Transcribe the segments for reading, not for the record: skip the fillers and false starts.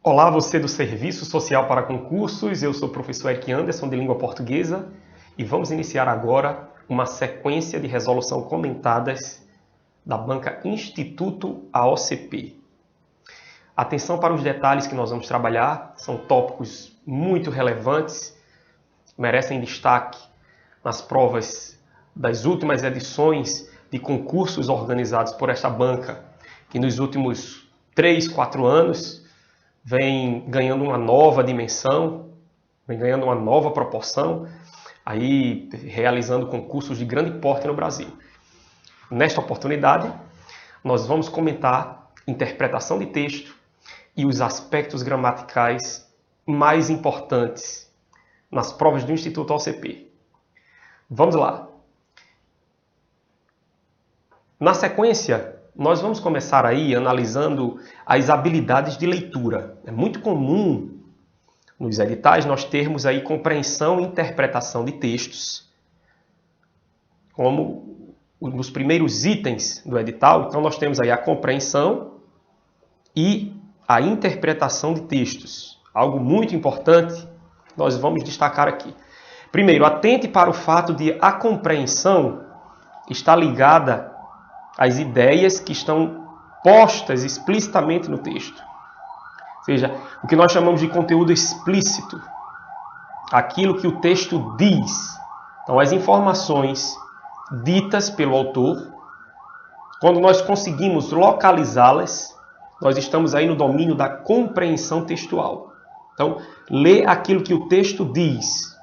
Olá, você do Serviço Social para Concursos, eu sou o professor Eric Anderson, de Língua Portuguesa, e vamos iniciar agora uma sequência de resolução comentadas da banca Instituto AOCP. Atenção para os detalhes que nós vamos trabalhar, são tópicos muito relevantes, merecem destaque nas provas das últimas edições de concursos organizados por esta banca, que nos últimos 3, 4 anos vem ganhando uma nova dimensão, vem ganhando uma nova proporção, aí realizando concursos de grande porte no Brasil. Nesta oportunidade, nós vamos comentar interpretação de texto e os aspectos gramaticais mais importantes nas provas do Instituto AOCP. Vamos lá. Na sequência, nós vamos começar aí analisando as habilidades de leitura. É muito comum nos editais nós termos aí compreensão e interpretação de textos como nos primeiros itens do edital. Então nós temos aí a compreensão e a interpretação de textos. Algo muito importante nós vamos destacar aqui. Primeiro, atente para o fato de a compreensão está ligada às ideias que estão postas explicitamente no texto. Ou seja, o que nós chamamos de conteúdo explícito. Aquilo que o texto diz. Então, as informações ditas pelo autor, quando nós conseguimos localizá-las, nós estamos aí no domínio da compreensão textual. Então, lê aquilo que o texto diz,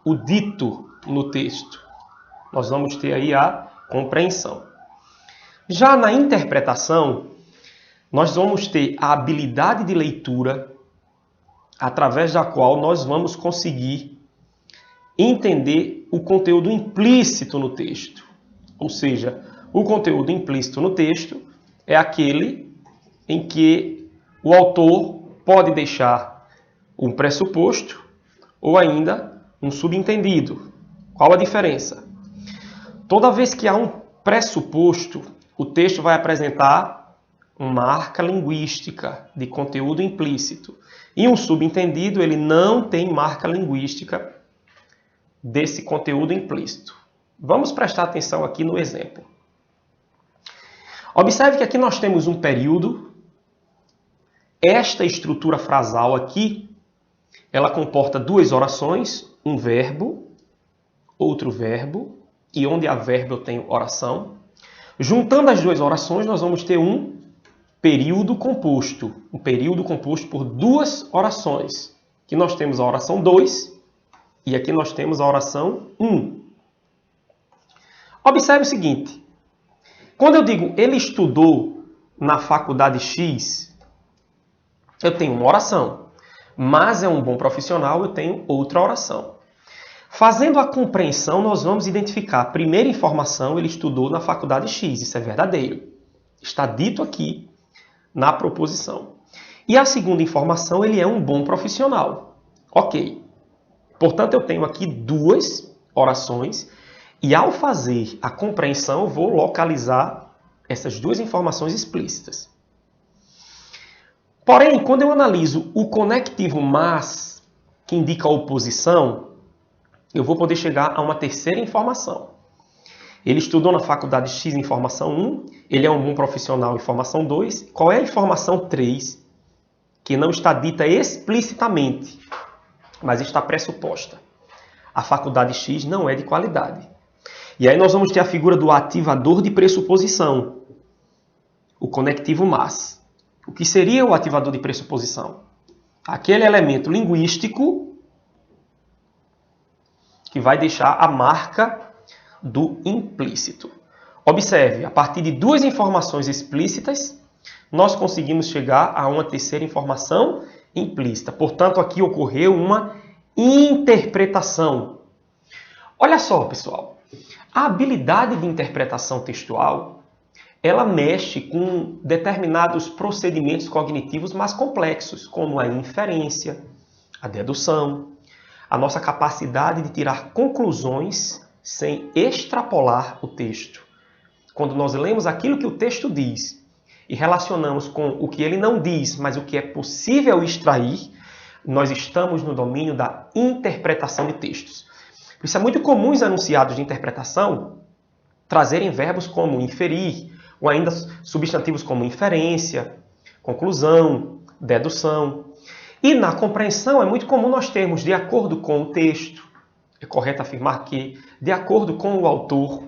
o dito no texto. Nós vamos ter aí a compreensão. Já na interpretação, nós vamos ter a habilidade de leitura através da qual nós vamos conseguir entender o conteúdo implícito no texto. Ou seja, o conteúdo implícito no texto é aquele em que o autor pode deixar um pressuposto ou ainda um subentendido. Qual a diferença? Toda vez que há um pressuposto, o texto vai apresentar uma marca linguística de conteúdo implícito. E um subentendido, ele não tem marca linguística desse conteúdo implícito. Vamos prestar atenção aqui no exemplo. Observe que aqui nós temos um período. Esta estrutura frasal aqui, ela comporta duas orações, um verbo, outro verbo, e onde há verbo eu tenho oração. Juntando as duas orações, nós vamos ter um período composto. Um período composto por duas orações. Aqui nós temos a oração 2 e aqui nós temos a oração 1. Observe o seguinte. Quando eu digo ele estudou na faculdade X, eu tenho uma oração. Mas é um bom profissional, eu tenho outra oração. Fazendo a compreensão, nós vamos identificar a primeira informação, ele estudou na faculdade X. Isso é verdadeiro. Está dito aqui na proposição. E a segunda informação, ele é um bom profissional. Ok. Portanto, eu tenho aqui duas orações e ao fazer a compreensão, eu vou localizar essas duas informações explícitas. Porém, quando eu analiso o conectivo mas, que indica a oposição, eu vou poder chegar a uma terceira informação. Ele estudou na faculdade X, informação 1. Ele é um bom profissional, informação 2. Qual é a informação 3? Que não está dita explicitamente, mas está pressuposta. A faculdade X não é de qualidade. E aí nós vamos ter a figura do ativador de pressuposição. O conectivo mas. O que seria o ativador de pressuposição? Aquele elemento linguístico que vai deixar a marca do implícito. Observe, a partir de duas informações explícitas, nós conseguimos chegar a uma terceira informação implícita. Portanto, aqui ocorreu uma interpretação. Olha só, pessoal, a habilidade de interpretação textual, ela mexe com determinados procedimentos cognitivos mais complexos, como a inferência, a dedução, a nossa capacidade de tirar conclusões sem extrapolar o texto. Quando nós lemos aquilo que o texto diz e relacionamos com o que ele não diz, mas o que é possível extrair, nós estamos no domínio da interpretação de textos. Por isso é muito comum os enunciados de interpretação trazerem verbos como inferir, ou ainda substantivos como inferência, conclusão, dedução. E na compreensão é muito comum nós termos de acordo com o texto. É correto afirmar que de acordo com o autor.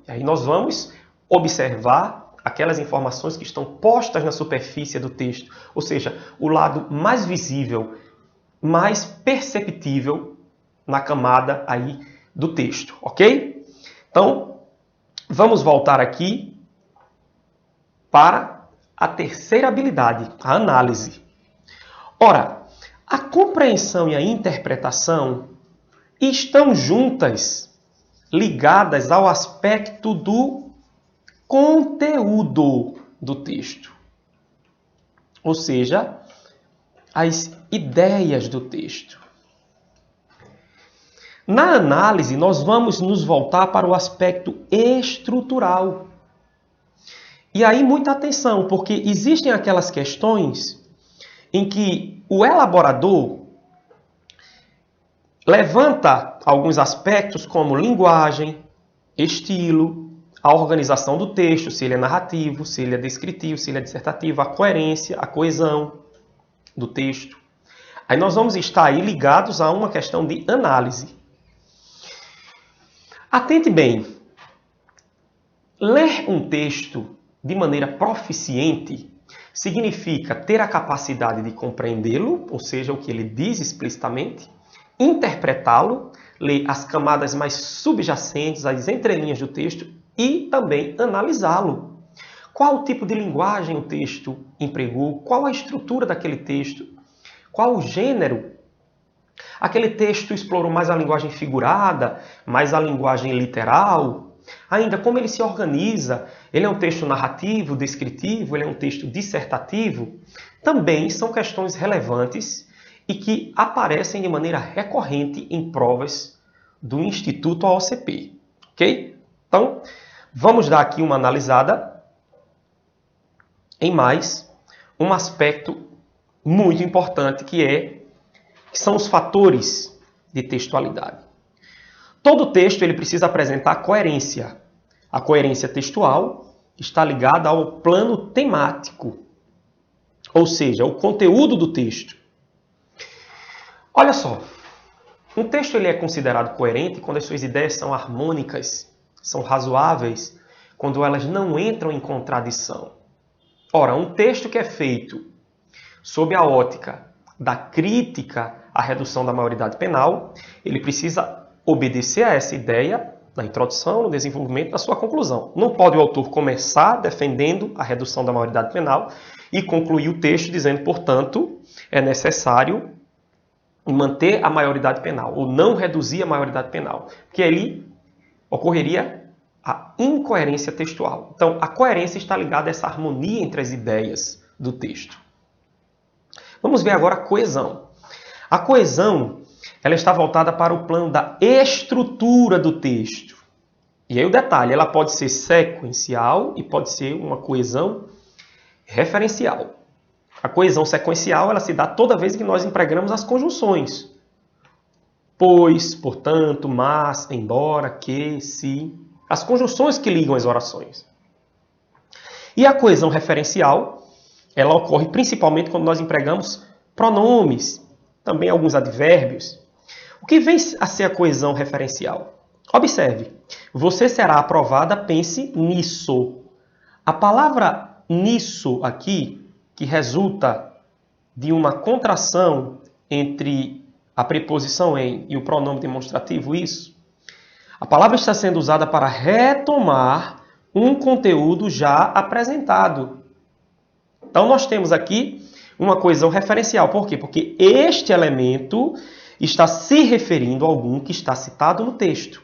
E aí nós vamos observar aquelas informações que estão postas na superfície do texto. Ou seja, o lado mais visível, mais perceptível na camada aí do texto, ok? Então, vamos voltar aqui para a terceira habilidade, a análise. Ora, a compreensão e a interpretação estão juntas, ligadas ao aspecto do conteúdo do texto. Ou seja, as ideias do texto. Na análise, nós vamos nos voltar para o aspecto estrutural. E aí, muita atenção, porque existem aquelas questões em que o elaborador levanta alguns aspectos como linguagem, estilo, a organização do texto, se ele é narrativo, se ele é descritivo, se ele é dissertativo, a coerência, a coesão do texto. Aí nós vamos estar aí ligados a uma questão de análise. Atente bem, ler um texto de maneira proficiente significa ter a capacidade de compreendê-lo, ou seja, o que ele diz explicitamente, interpretá-lo, ler as camadas mais subjacentes, as entrelinhas do texto e também analisá-lo. Qual o tipo de linguagem o texto empregou, qual a estrutura daquele texto, qual o gênero. Aquele texto explorou mais a linguagem figurada, mais a linguagem literal. Ainda como ele se organiza, ele é um texto narrativo, descritivo, ele é um texto dissertativo. Também são questões relevantes e que aparecem de maneira recorrente em provas do Instituto AOCP. Ok? Então, vamos dar aqui uma analisada em mais um aspecto muito importante que são os fatores de textualidade. Todo texto ele precisa apresentar coerência. A coerência textual está ligada ao plano temático, ou seja, o conteúdo do texto. Olha só, um texto ele é considerado coerente quando as suas ideias são harmônicas, são razoáveis, quando elas não entram em contradição. Ora, um texto que é feito sob a ótica da crítica à redução da maioridade penal, ele precisa obedecer a essa ideia na introdução, no desenvolvimento, na sua conclusão. Não pode o autor começar defendendo a redução da maioridade penal e concluir o texto dizendo, portanto, é necessário manter a maioridade penal, ou não reduzir a maioridade penal, porque ali ocorreria a incoerência textual. Então, a coerência está ligada a essa harmonia entre as ideias do texto. Vamos ver agora a coesão. A coesão ela está voltada para o plano da estrutura do texto. E aí o detalhe, ela pode ser sequencial e pode ser uma coesão referencial. A coesão sequencial ela se dá toda vez que nós empregamos as conjunções. Pois, portanto, mas, embora, que, se. As conjunções que ligam as orações. E a coesão referencial, ela ocorre principalmente quando nós empregamos pronomes, também alguns advérbios. O que vem a ser a coesão referencial? Observe, você será aprovada, pense nisso. A palavra nisso aqui, que resulta de uma contração entre a preposição em e o pronome demonstrativo isso, a palavra está sendo usada para retomar um conteúdo já apresentado. Então nós temos aqui uma coesão referencial. Por quê? Porque este elemento está se referindo a algum que está citado no texto.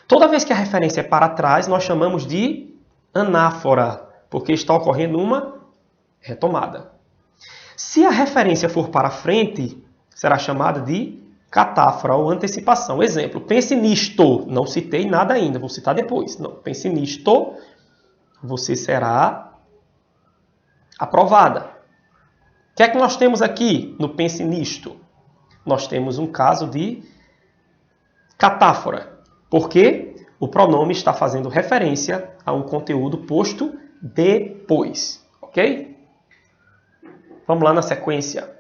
Toda vez que a referência é para trás, nós chamamos de anáfora, porque está ocorrendo uma retomada. Se a referência for para frente, será chamada de catáfora ou antecipação. Exemplo, pense nisto. Não citei nada ainda, vou citar depois. Não, pense nisto, você será aprovada. O que é que nós temos aqui no Pense Nisto? Nós temos um caso de catáfora, porque o pronome está fazendo referência a um conteúdo posto depois, ok? Vamos lá na sequência.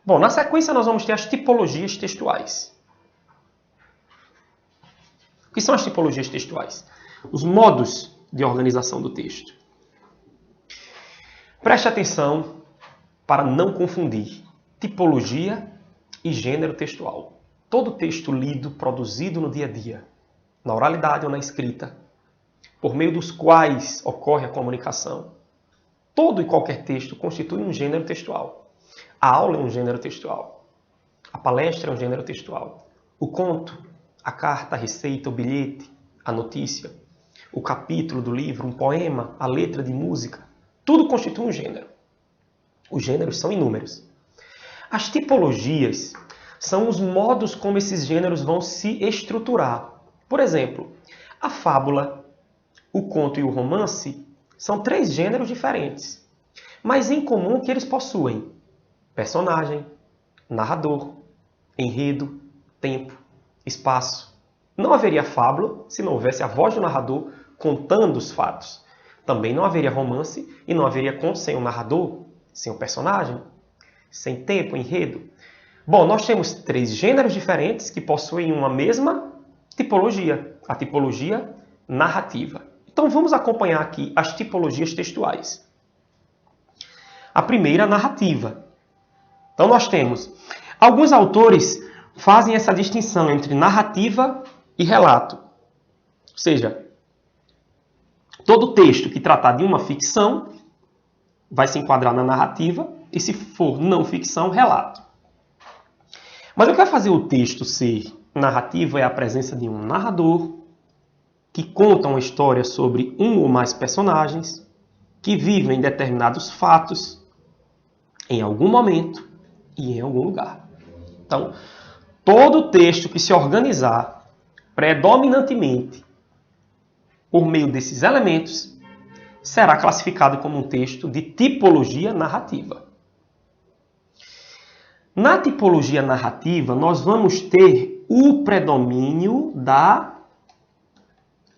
Bom, na sequência nós vamos ter as tipologias textuais. O que são as tipologias textuais? Os modos de organização do texto. Preste atenção para não confundir tipologia e gênero textual. Todo texto lido, produzido no dia a dia, na oralidade ou na escrita, por meio dos quais ocorre a comunicação, todo e qualquer texto constitui um gênero textual. A aula é um gênero textual. A palestra é um gênero textual. O conto, a carta, a receita, o bilhete, a notícia, o capítulo do livro, um poema, a letra de música, tudo constitui um gênero. Os gêneros são inúmeros. As tipologias são os modos como esses gêneros vão se estruturar. Por exemplo, a fábula, o conto e o romance são 3 gêneros diferentes, mas em comum que eles possuem personagem, narrador, enredo, tempo, espaço. Não haveria fábula se não houvesse a voz do narrador contando os fatos. Também não haveria romance e não haveria conto sem o narrador, sem o personagem, sem tempo, enredo. Bom, nós temos 3 gêneros diferentes que possuem uma mesma tipologia, a tipologia narrativa. Então vamos acompanhar aqui as tipologias textuais. A primeira, narrativa. Então nós temos, alguns autores fazem essa distinção entre narrativa e relato. Ou seja, todo texto que tratar de uma ficção vai se enquadrar na narrativa e, se for não ficção, relato. Mas o que vai fazer o texto ser narrativo é a presença de um narrador que conta uma história sobre um ou mais personagens que vivem determinados fatos em algum momento e em algum lugar. Então, todo texto que se organizar predominantemente por meio desses elementos será classificado como um texto de tipologia narrativa. Na tipologia narrativa, nós vamos ter o predomínio da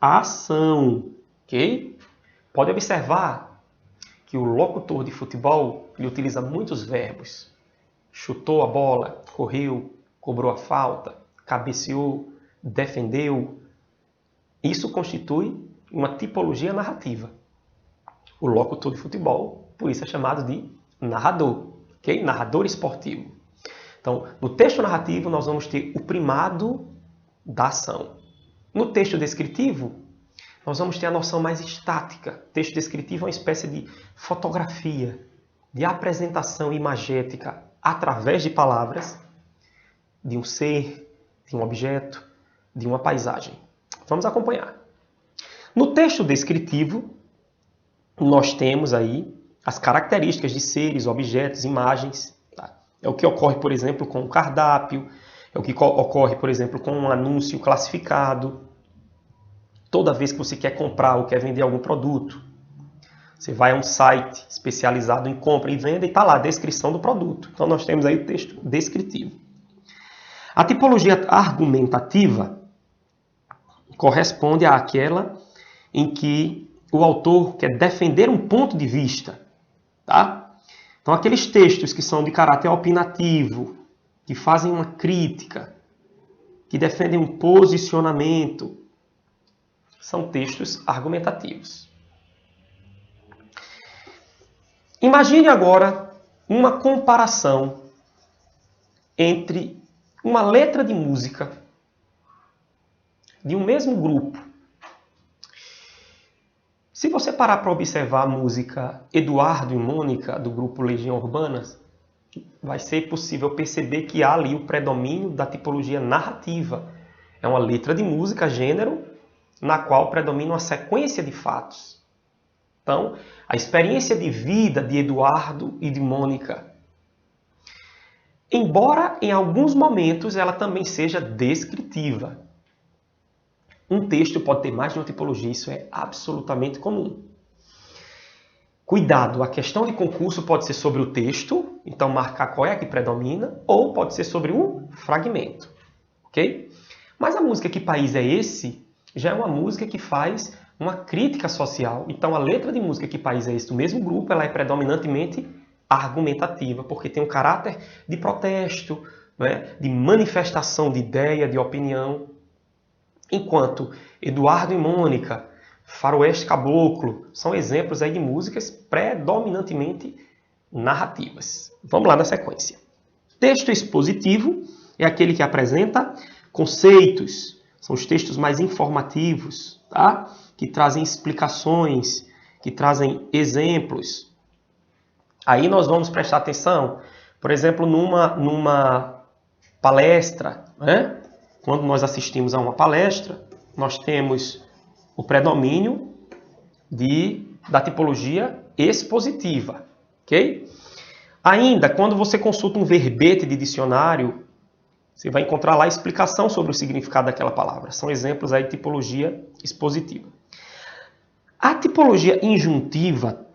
ação, ok? Pode observar que o locutor de futebol ele utiliza muitos verbos. Chutou a bola, correu, cobrou a falta, cabeceou, defendeu. Isso constitui uma tipologia narrativa. O locutor de futebol, por isso é chamado de narrador, ok? Narrador esportivo. Então, no texto narrativo, nós vamos ter o primado da ação. No texto descritivo, nós vamos ter a noção mais estática. O texto descritivo é uma espécie de fotografia, de apresentação imagética através de palavras, de um ser, de um objeto, de uma paisagem. Vamos acompanhar. No texto descritivo, nós temos aí as características de seres, objetos, imagens. Tá? É o que ocorre, por exemplo, com um cardápio, é o que ocorre, por exemplo, com um anúncio classificado. Toda vez que você quer comprar ou quer vender algum produto, você vai a um site especializado em compra e venda e está lá a descrição do produto. Então nós temos aí o texto descritivo. A tipologia argumentativa corresponde àquela em que o autor quer defender um ponto de vista. Tá? Então aqueles textos que são de caráter opinativo, que fazem uma crítica, que defendem um posicionamento, são textos argumentativos. Imagine agora uma comparação entre uma letra de música de um mesmo grupo. Se você parar para observar a música Eduardo e Mônica, do grupo Legião Urbana, vai ser possível perceber que há ali o predomínio da tipologia narrativa. É uma letra de música, gênero, na qual predomina uma sequência de fatos. Então, a experiência de vida de Eduardo e de Mônica, embora em alguns momentos ela também seja descritiva. Um texto pode ter mais de uma tipologia, isso é absolutamente comum. Cuidado, a questão de concurso pode ser sobre o texto, então marcar qual é a que predomina, ou pode ser sobre um fragmento, ok? Mas a música Que País é Esse? Já é uma música que faz uma crítica social. Então a letra de música Que País é Esse? Do mesmo grupo, ela é predominantemente argumentativa, porque tem um caráter de protesto, né? De manifestação de ideia, de opinião. Enquanto Eduardo e Mônica, Faroeste Caboclo, são exemplos aí de músicas predominantemente narrativas. Vamos lá na sequência. Texto expositivo é aquele que apresenta conceitos, são os textos mais informativos, tá? Que trazem explicações, que trazem exemplos. Aí nós vamos prestar atenção, por exemplo, numa palestra, né? Quando nós assistimos a uma palestra, nós temos o predomínio da tipologia expositiva, ok? Ainda, quando você consulta um verbete de dicionário, você vai encontrar lá a explicação sobre o significado daquela palavra. São exemplos aí de tipologia expositiva. A tipologia injuntiva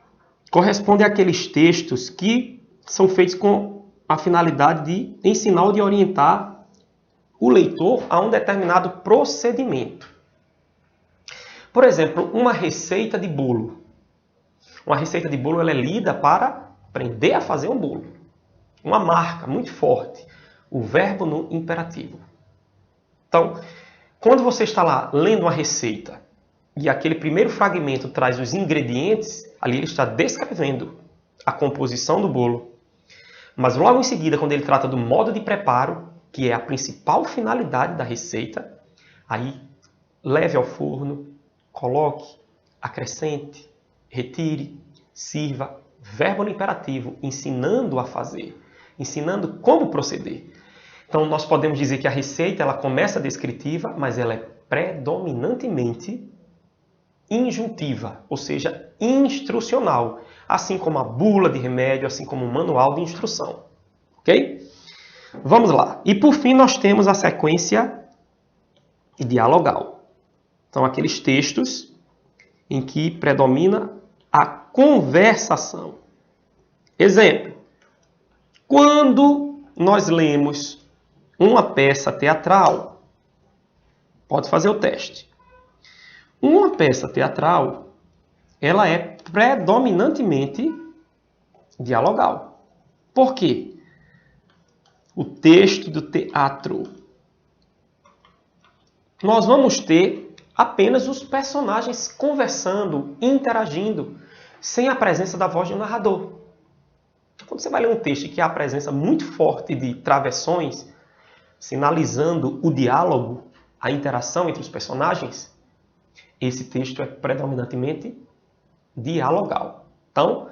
corresponde àqueles textos que são feitos com a finalidade de ensinar ou de orientar o leitor a um determinado procedimento. Por exemplo, uma receita de bolo. Uma receita de bolo ela é lida para aprender a fazer um bolo. Uma marca muito forte. O verbo no imperativo. Então, quando você está lá lendo uma receita e aquele primeiro fragmento traz os ingredientes, ali ele está descrevendo a composição do bolo. Mas logo em seguida, quando ele trata do modo de preparo, que é a principal finalidade da receita, aí leve ao forno, coloque, acrescente, retire, sirva, verbo no imperativo, ensinando a fazer, ensinando como proceder. Então nós podemos dizer que a receita ela começa descritiva, mas ela é predominantemente injuntiva, ou seja, instrucional, assim como a bula de remédio, assim como o manual de instrução. Ok? Vamos lá. E por fim nós temos a sequência dialogal. São aqueles textos em que predomina a conversação. Exemplo. Quando nós lemos uma peça teatral, pode fazer o teste. Uma peça teatral, ela é predominantemente dialogal. Por quê? O texto do teatro. Nós vamos ter apenas os personagens conversando, interagindo, sem a presença da voz do narrador. Quando você vai ler um texto que há a presença muito forte de travessões, sinalizando o diálogo, a interação entre os personagens, esse texto é predominantemente dialogal. Então,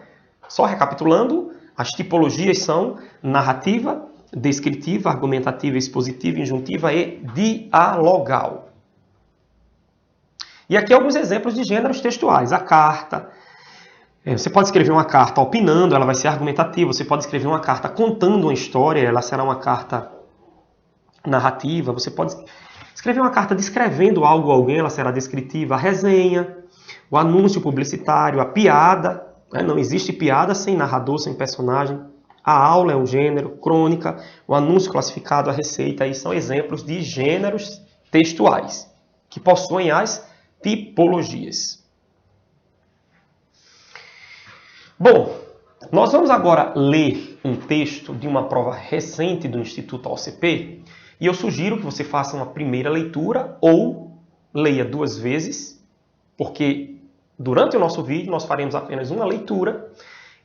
só recapitulando, as tipologias são narrativa, descritiva, argumentativa, expositiva, injuntiva e dialogal. E aqui alguns exemplos de gêneros textuais. A carta. Você pode escrever uma carta opinando, ela vai ser argumentativa. Você pode escrever uma carta contando uma história, ela será uma carta narrativa. Você pode escrever uma carta descrevendo algo a alguém, ela será descritiva. A resenha, o anúncio publicitário, a piada. Não existe piada sem narrador, sem personagem. A aula é um gênero, crônica, o anúncio classificado, a receita. Aí são exemplos de gêneros textuais que possuem as tipologias. Bom, nós vamos agora ler um texto de uma prova recente do Instituto OCP e eu sugiro que você faça uma primeira leitura ou leia 2 vezes, porque durante o nosso vídeo nós faremos apenas uma leitura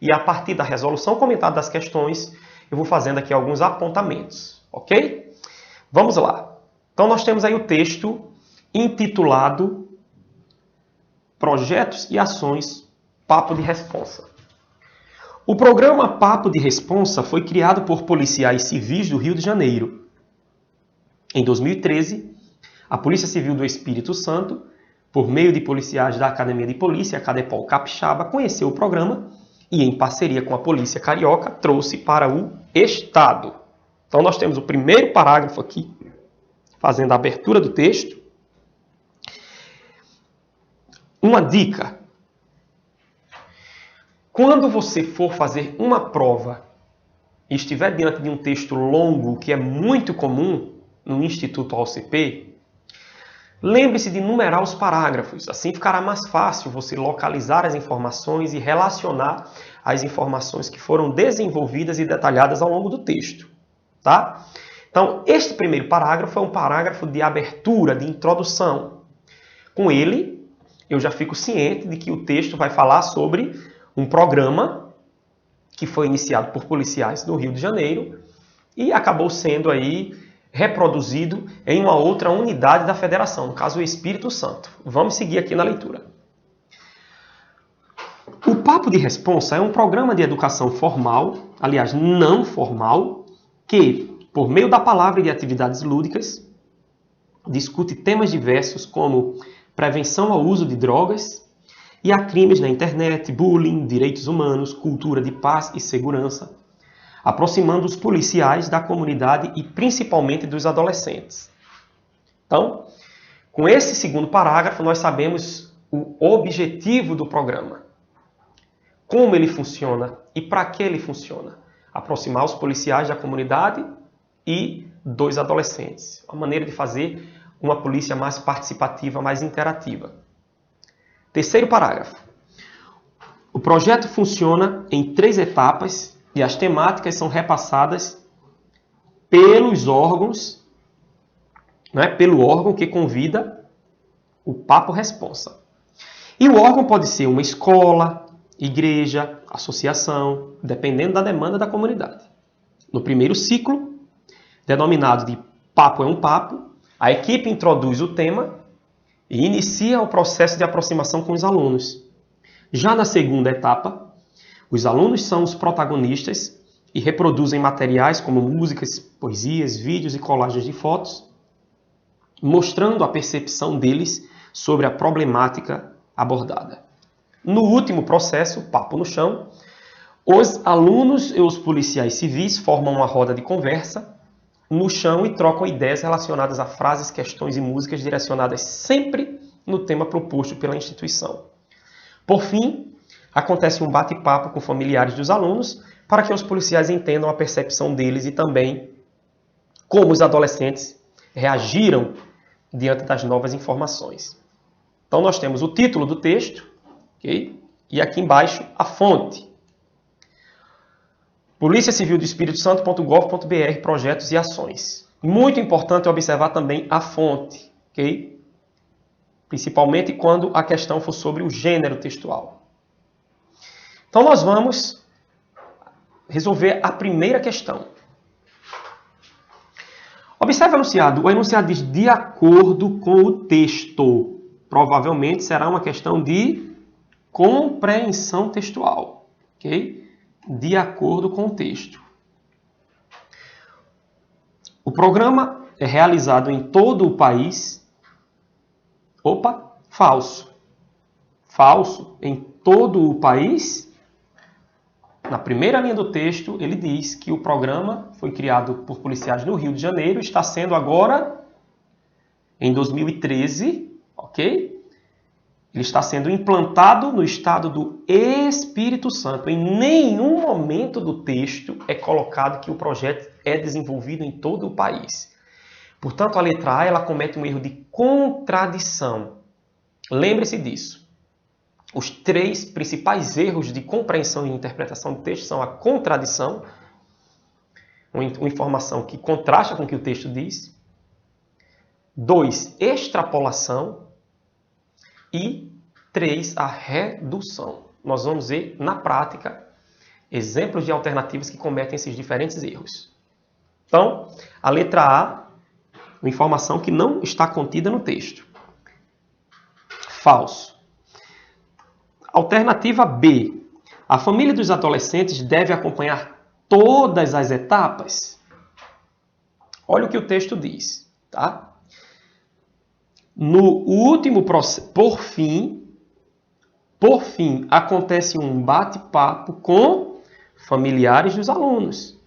e a partir da resolução comentada das questões eu vou fazendo aqui alguns apontamentos, ok? Vamos lá. Então nós temos aí o texto intitulado Projetos e Ações Papo de Responsa. O programa Papo de Responsa foi criado por policiais civis do Rio de Janeiro. Em 2013, a Polícia Civil do Espírito Santo, por meio de policiais da Academia de Polícia, a Cadepol Capixaba, conheceu o programa e, em parceria com a Polícia Carioca, trouxe para o Estado. Então, nós temos o primeiro parágrafo aqui, fazendo a abertura do texto. Uma dica. Quando você for fazer uma prova e estiver diante de um texto longo, que é muito comum no Instituto OCP, lembre-se de numerar os parágrafos. Assim ficará mais fácil você localizar as informações e relacionar as informações que foram desenvolvidas e detalhadas ao longo do texto. Tá? Então, este primeiro parágrafo é um parágrafo de abertura, de introdução. Com ele, eu já fico ciente de que o texto vai falar sobre um programa que foi iniciado por policiais no Rio de Janeiro e acabou sendo aí reproduzido em uma outra unidade da federação, no caso o Espírito Santo. Vamos seguir aqui na leitura. O Papo de Responsa é um programa de educação formal, aliás, não formal, que, por meio da palavra e de atividades lúdicas, discute temas diversos como prevenção ao uso de drogas e a crimes na internet, bullying, direitos humanos, cultura de paz e segurança, aproximando os policiais da comunidade e principalmente dos adolescentes. Então, com esse segundo parágrafo, nós sabemos o objetivo do programa. Como ele funciona e para que ele funciona. Aproximar os policiais da comunidade e dos adolescentes. Uma maneira de fazer uma polícia mais participativa, mais interativa. Terceiro parágrafo. O projeto funciona em 3 etapas e as temáticas são repassadas pelos órgãos, pelo órgão que convida o Papo Responsa. E o órgão pode ser uma escola, igreja, associação, dependendo da demanda da comunidade. No primeiro ciclo, denominado de Papo é um Papo, a equipe introduz o tema e inicia o processo de aproximação com os alunos. Já na segunda etapa, os alunos são os protagonistas e reproduzem materiais como músicas, poesias, vídeos e colagens de fotos, mostrando a percepção deles sobre a problemática abordada. No último processo, Papo no Chão, os alunos e os policiais civis formam uma roda de conversa no chão e trocam ideias relacionadas a frases, questões e músicas direcionadas sempre no tema proposto pela instituição. Por fim, acontece um bate-papo com familiares dos alunos para que os policiais entendam a percepção deles e também como os adolescentes reagiram diante das novas informações. Então nós temos o título do texto, okay? E aqui embaixo a fonte. Polícia Civil do Espírito Santo.gov.br, projetos e ações. Muito importante observar também a fonte, ok? Principalmente quando a questão for sobre o gênero textual. Então nós vamos resolver a primeira questão. Observe o enunciado. O enunciado diz de acordo com o texto. Provavelmente será uma questão de compreensão textual, ok? De acordo com o texto. O programa é realizado em todo o país. Opa, falso. Falso. Em todo o país. Na primeira linha do texto, ele diz que o programa foi criado por policiais no Rio de Janeiro, está sendo agora, em 2013, ok? Ele está sendo implantado no estado do Espírito Santo. Em nenhum momento do texto é colocado que o projeto é desenvolvido em todo o país. Portanto, a letra A ela comete um erro de contradição. Lembre-se disso. Os 3 principais erros de compreensão e interpretação do texto são a contradição, uma informação que contrasta com o que o texto diz. 2, extrapolação. E 3, a redução. Nós vamos ver na prática exemplos de alternativas que cometem esses diferentes erros. Então, a letra A, uma informação que não está contida no texto. Falso. Alternativa B. A família dos adolescentes deve acompanhar todas as etapas? Olha o que o texto diz, tá? No último processo, por fim, acontece um bate-papo com familiares dos alunos,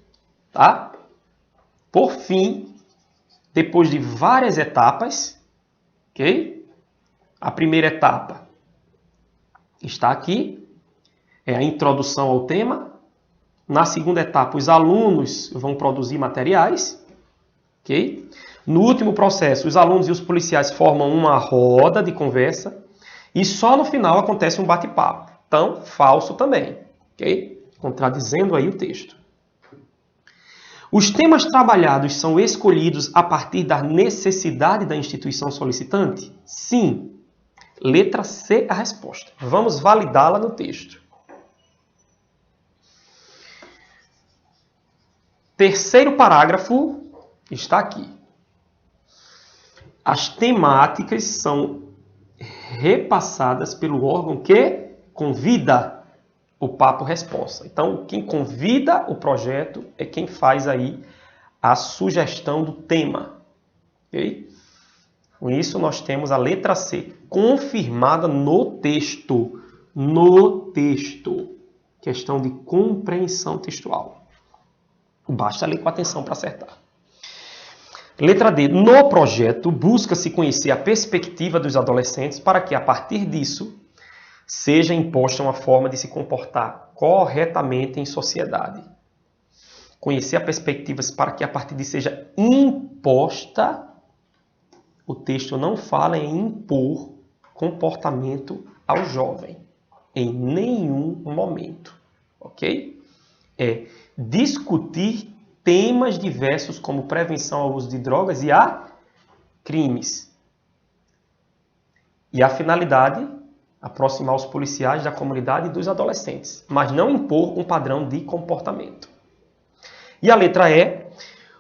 tá? Por fim, depois de várias etapas, ok? A primeira etapa está aqui. é a introdução ao tema. Na segunda etapa, os alunos vão produzir materiais. Okay? No último processo, os alunos e os policiais formam uma roda de conversa. E só no final acontece um bate-papo. Então, falso também. Okay? Contradizendo aí o texto. Os temas trabalhados são escolhidos a partir da necessidade da instituição solicitante? Sim. Letra C, a resposta. Vamos validá-la no texto. Terceiro parágrafo está aqui. As temáticas são repassadas pelo órgão que convida o papo-responsa. Então, quem convida o projeto é quem faz aí a sugestão do tema. Okay? Com isso, nós temos a letra C confirmada no texto. No texto. Questão de compreensão textual. Basta ler com atenção para acertar. Letra D. No projeto, busca-se conhecer a perspectiva dos adolescentes para que, a partir disso, seja imposta uma forma de se comportar corretamente em sociedade. Conhecer as perspectivas para que, a partir disso, seja imposta. O texto não fala em impor comportamento ao jovem. Em nenhum momento. Ok? É discutir temas diversos como prevenção ao uso de drogas e a crimes. E a finalidade, aproximar os policiais da comunidade e dos adolescentes, mas não impor um padrão de comportamento. E a letra E,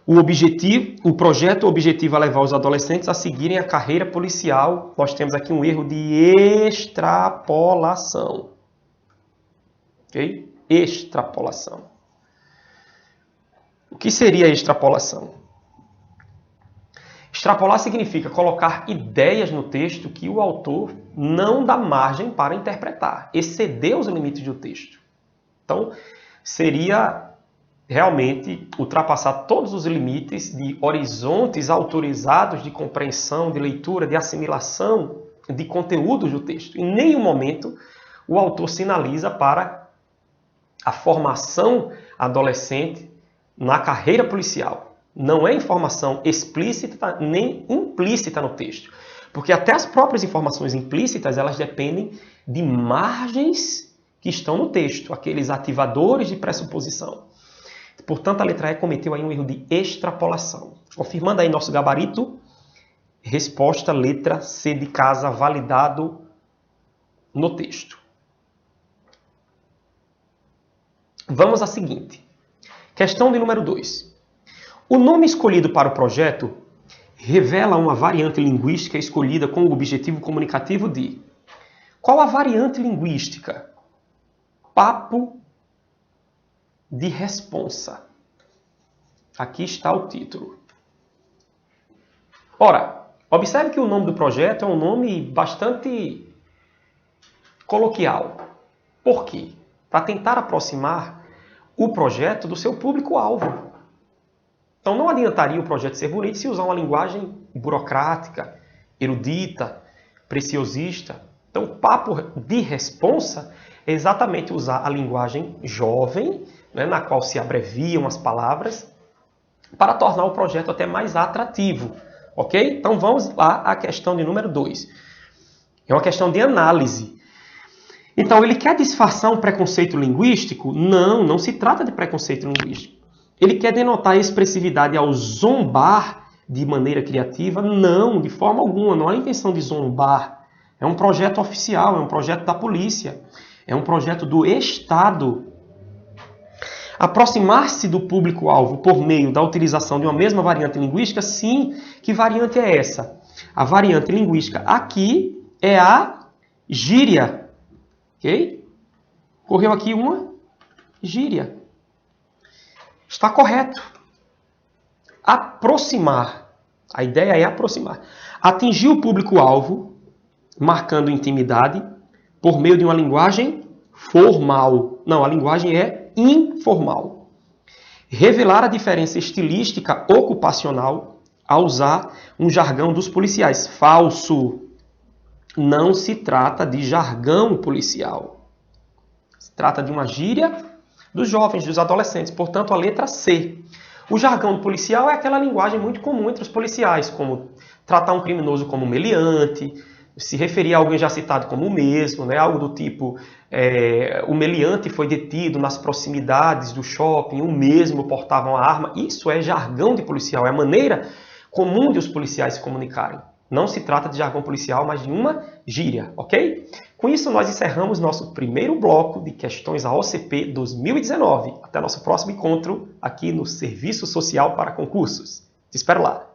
o projeto objetivo é levar os adolescentes a seguirem a carreira policial. Nós temos aqui um erro de extrapolação. Ok? Extrapolação. O que seria extrapolação? Extrapolar significa colocar ideias no texto que o autor não dá margem para interpretar, exceder os limites do texto. Então, seria realmente ultrapassar todos os limites de horizontes autorizados de compreensão, de leitura, de assimilação de conteúdos do texto. Em nenhum momento o autor sinaliza para a formação adolescente na carreira policial. Não é informação explícita nem implícita no texto. Porque até as próprias informações implícitas, elas dependem de margens que estão no texto, aqueles ativadores de pressuposição. Portanto, a letra E cometeu aí um erro de extrapolação. Confirmando aí nosso gabarito, resposta letra C de casa, validado no texto. Vamos à seguinte. Questão de número 2. O nome escolhido para o projeto revela uma variante linguística escolhida com o objetivo comunicativo de... Qual a variante linguística? Papo de responsa. Aqui está o título. Ora, observe que o nome do projeto é um nome bastante coloquial. Por quê? Para tentar aproximar o projeto do seu público-alvo. Então não adiantaria o projeto ser bonito se usar uma linguagem burocrática, erudita, preciosista. Então o papo de responsa é exatamente usar a linguagem jovem, né, na qual se abreviam as palavras, para tornar o projeto até mais atrativo. Ok? Então vamos lá à questão de número 2. É uma questão de análise. Então, ele quer disfarçar um preconceito linguístico? Não, não se trata de preconceito linguístico. Ele quer denotar expressividade ao zombar de maneira criativa? Não, de forma alguma, não há intenção de zombar. É um projeto oficial, é um projeto da polícia, é um projeto do Estado. Aproximar-se do público-alvo por meio da utilização de uma mesma variante linguística? Sim. Que variante é essa? A variante linguística aqui é a gíria. Ok? Correu aqui uma gíria. Está correto. Aproximar. A ideia é aproximar. Atingir o público-alvo, marcando intimidade, por meio de uma linguagem formal. Não, a linguagem é informal. Revelar a diferença estilística ocupacional ao usar um jargão dos policiais. Falso. Não se trata de jargão policial. Trata de uma gíria dos jovens, dos adolescentes, portanto a letra C. O jargão do policial é aquela linguagem muito comum entre os policiais, como tratar um criminoso como meliante, se referir a alguém já citado como o mesmo, né? Algo do tipo, o meliante foi detido nas proximidades do shopping, o mesmo portava uma arma. Isso é jargão de policial, é a maneira comum de os policiais se comunicarem. Não se trata de jargão policial, mas de uma gíria, ok? Com isso, nós encerramos nosso primeiro bloco de questões à OCP 2019. Até nosso próximo encontro aqui no Serviço Social para Concursos. Te espero lá!